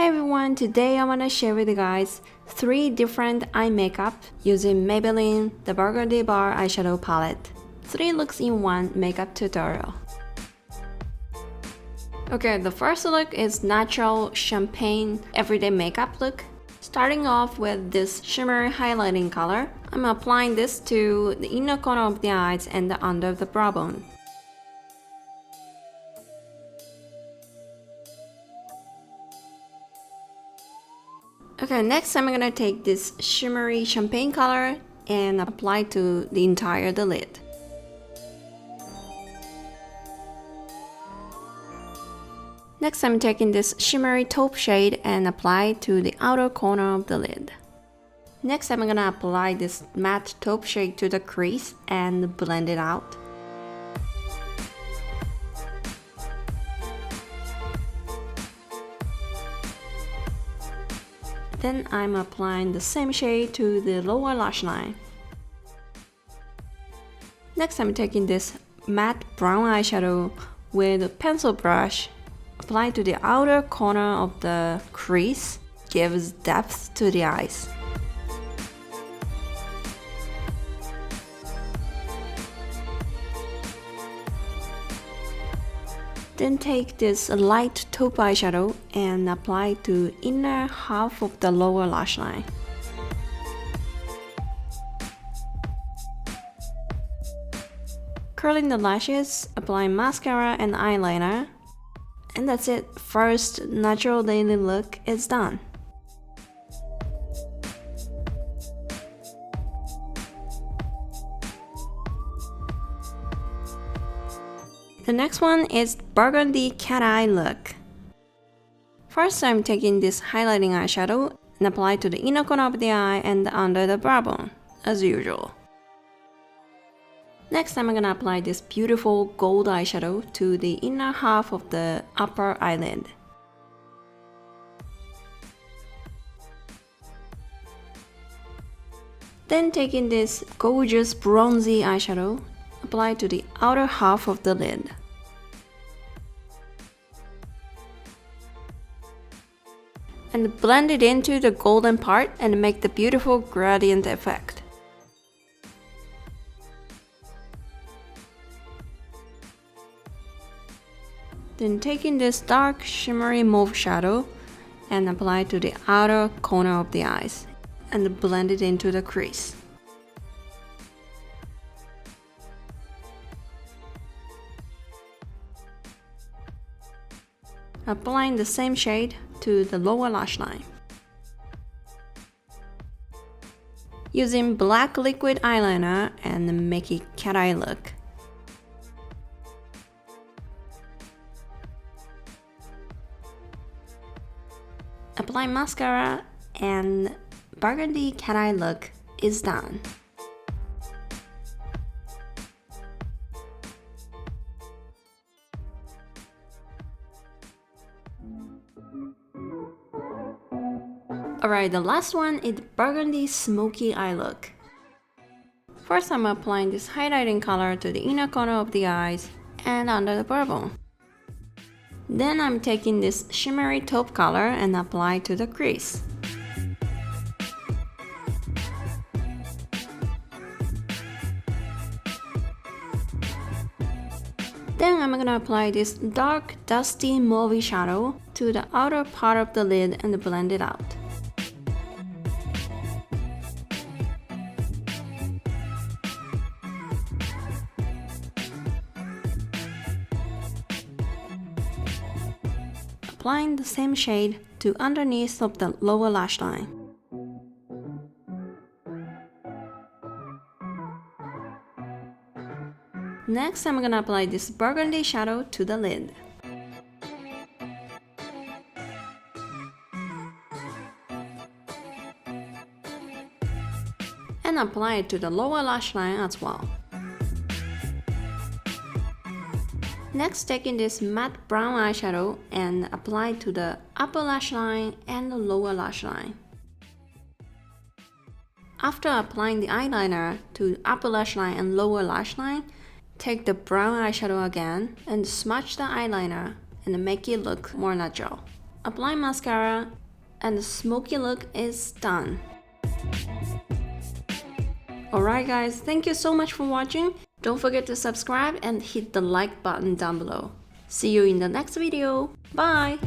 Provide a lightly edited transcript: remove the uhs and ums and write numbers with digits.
Hi everyone, today I want to share with you guys 3 different eye makeup using Maybelline The Burgundy Bar eyeshadow palette. 3 looks in 1 makeup tutorial. Okay, the first look is natural champagne everyday makeup look. Starting off with this shimmery highlighting color, I'm applying this to the inner corner of the eyes and the under of the brow bone. Okay, next I'm gonna take this shimmery champagne color and apply to the entire lid. Next I'm taking this shimmery taupe shade and apply to the outer corner of the lid. Next I'm gonna apply this matte taupe shade to the crease and blend it out. Then I'm applying the same shade to the lower lash line. Next I'm taking this matte brown eyeshadow with a pencil brush, apply to the outer corner of the crease, gives depth to the eyes. Then take this light taupe eyeshadow and apply to inner half of the lower lash line. Curling the lashes, apply mascara and eyeliner. And that's it. First natural daily look is done. The next one is Burgundy Cat Eye look. First I'm taking this highlighting eyeshadow and apply to the inner corner of the eye and under the brow bone, as usual. Next I'm gonna apply this beautiful gold eyeshadow to the inner half of the upper eyelid. Then taking this gorgeous bronzy eyeshadow, apply to the outer half of the lid. And blend it into the golden part and make the beautiful gradient effect. Then taking this dark shimmery mauve shadow and apply to the outer corner of the eyes and blend it into the crease. Applying the same shade to the lower lash line. Using black liquid eyeliner and make a cat eye look. Apply mascara and burgundy cat eye look is done. Alright, the last one is Burgundy Smoky Eye look. First I'm applying this highlighting color to the inner corner of the eyes and under the brow bone. Then I'm taking this shimmery taupe color and apply to the crease. Then I'm gonna apply this dark dusty mauve shadow to the outer part of the lid and blend it out. Applying the same shade to underneath of the lower lash line. Next, I'm gonna apply this burgundy shadow to the lid. And apply it to the lower lash line as well. Next, taking this matte brown eyeshadow and apply to the upper lash line and the lower lash line. After applying the eyeliner to upper lash line and lower lash line, take the brown eyeshadow again and smudge the eyeliner and make it look more natural. apply mascara, and the smoky look is done. Alright guys, thank you so much for watching. Don't forget to subscribe and hit the like button down below. See you in the next video. Bye!